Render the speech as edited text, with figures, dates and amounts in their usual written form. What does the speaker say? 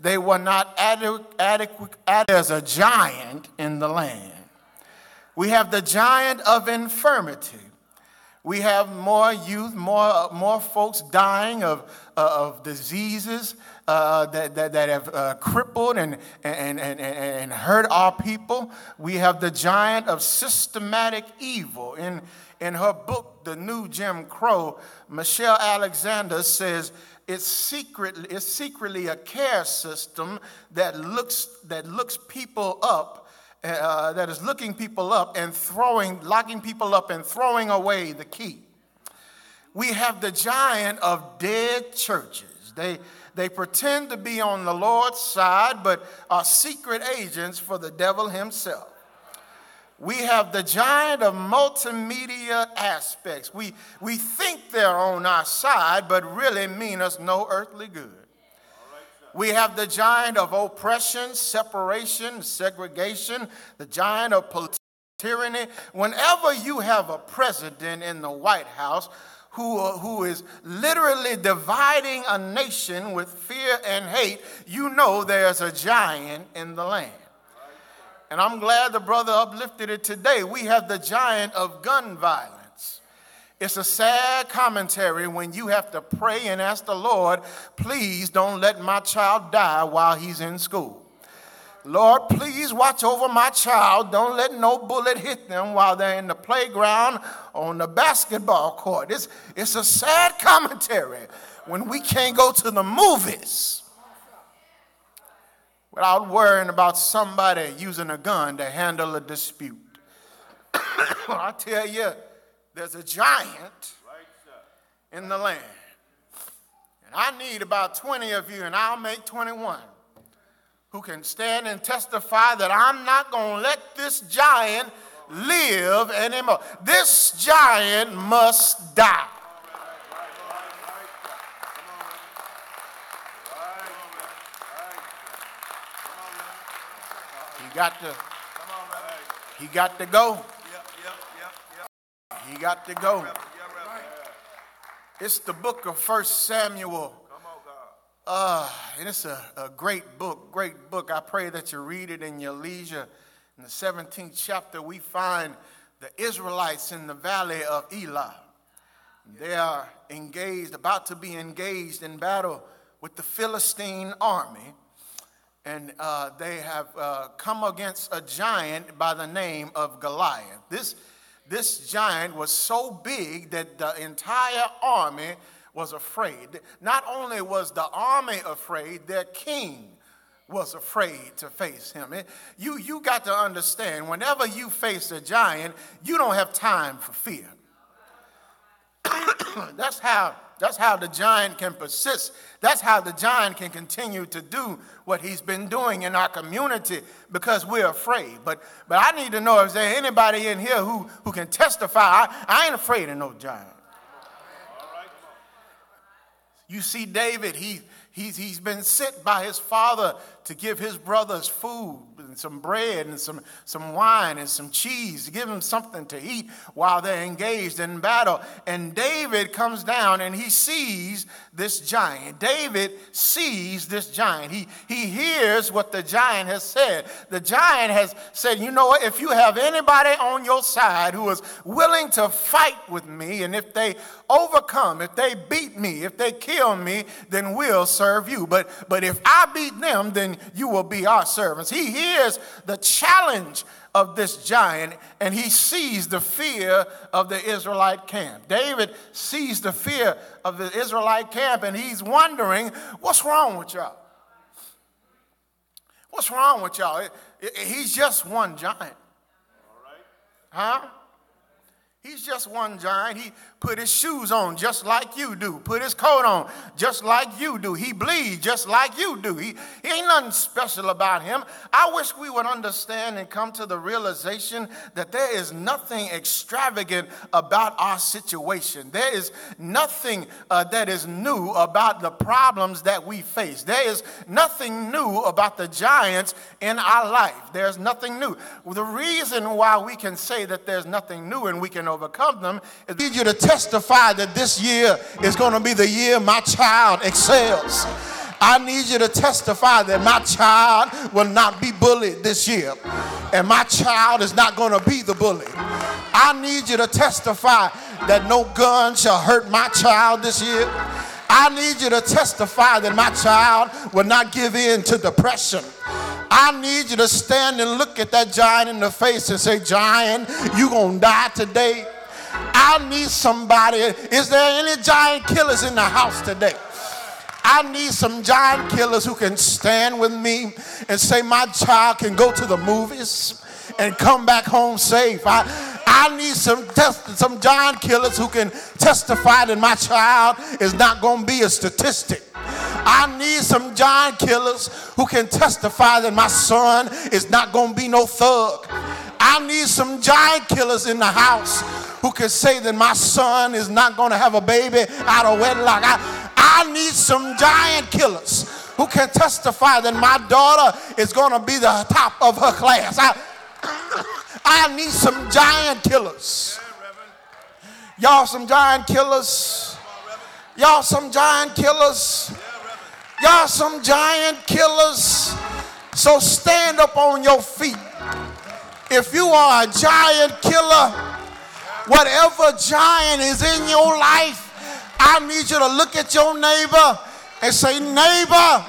they were not adequate. There's a giant in the land. We have the giant of infirmity. We have more youth, more folks dying of diseases that have crippled and hurt our people. We have the giant of systematic evil. In her book, The New Jim Crow, Michelle Alexander says it's secretly a care system that looks people up. That is looking people up and locking people up and throwing away the key. We have the giant of dead churches. They pretend to be on the Lord's side, but are secret agents for the devil himself. We have the giant of multimedia aspects. We think they're on our side, but really mean us no earthly good. We have the giant of oppression, separation, segregation, the giant of political tyranny. Whenever you have a president in the White House who is literally dividing a nation with fear and hate, you know there's a giant in the land. And I'm glad the brother uplifted it today. We have the giant of gun violence. It's a sad commentary when you have to pray and ask the Lord, please don't let my child die while he's in school. Lord, please watch over my child. Don't let no bullet hit them while they're in the playground on the basketball court. It's a sad commentary when we can't go to the movies without worrying about somebody using a gun to handle a dispute. I tell you, there's a giant in the land. And I need about 20 of you, and I'll make 21, who can stand and testify that I'm not going to let this giant live anymore. This giant must die. He got to go. He got to go. It's the book of 1 Samuel. And it's a great book. I pray that you read it in your leisure. In the 17th chapter, we find the Israelites in the valley of Elah. They are about to be engaged in battle with the Philistine army. And they have come against a giant by the name of Goliath. This giant was so big that the entire army was afraid. Not only was the army afraid, their king was afraid to face him. You got to understand, whenever you face a giant, you don't have time for fear. That's how the giant can persist. That's how the giant can continue to do what he's been doing in our community, because we're afraid. But I need to know, is there anybody in here who can testify? I ain't afraid of no giant. You see David, he's been sent by his father to give his brothers food and some bread and some wine and some cheese, to give them something to eat while they're engaged in battle. And David comes down and he sees this giant. David sees this giant. He hears what the giant has said. The giant has said, you know what, if you have anybody on your side who is willing to fight with me, and if they overcome, if they beat me, if they kill me, then we'll serve you. But if I beat them, then you will be our servants. He hears the challenge of this giant, and he sees the fear of the Israelite camp. David sees the fear of the Israelite camp, and he's wondering, what's wrong with y'all? What's wrong with y'all? He's just one giant. Huh? He's just one giant. He put his shoes on just like you do. Put his coat on just like you do. He bleeds just like you do. He ain't nothing special about him. I wish we would understand and come to the realization that there is nothing extravagant about our situation. There is nothing that is new about the problems that we face. There is nothing new about the giants in our life. There's nothing new. The reason why we can say that there's nothing new and we can overcome them is I need you to testify that this year is going to be the year my child excels. I need you to testify that my child will not be bullied this year, and my child is not going to be the bully. I need you to testify that no gun shall hurt my child this year. I need you to testify that my child will not give in to depression. I need you to stand and look at that giant in the face and say, giant, you're going to die today. I need somebody. Is there any giant killers in the house today? I need some giant killers who can stand with me and say my child can go to the movies and come back home safe. I need some giant killers who can testify that my child is not going to be a statistic. I need some giant killers who can testify that my son is not going to be no thug. I need some giant killers in the house who can say that my son is not going to have a baby out of wedlock. I need some giant killers who can testify that my daughter is going to be the top of her class. I need some giant killers. Y'all some giant killers. Y'all some giant killers. Y'all some giant killers. So stand up on your feet. If you are a giant killer, whatever giant is in your life, I need you to look at your neighbor and say, neighbor,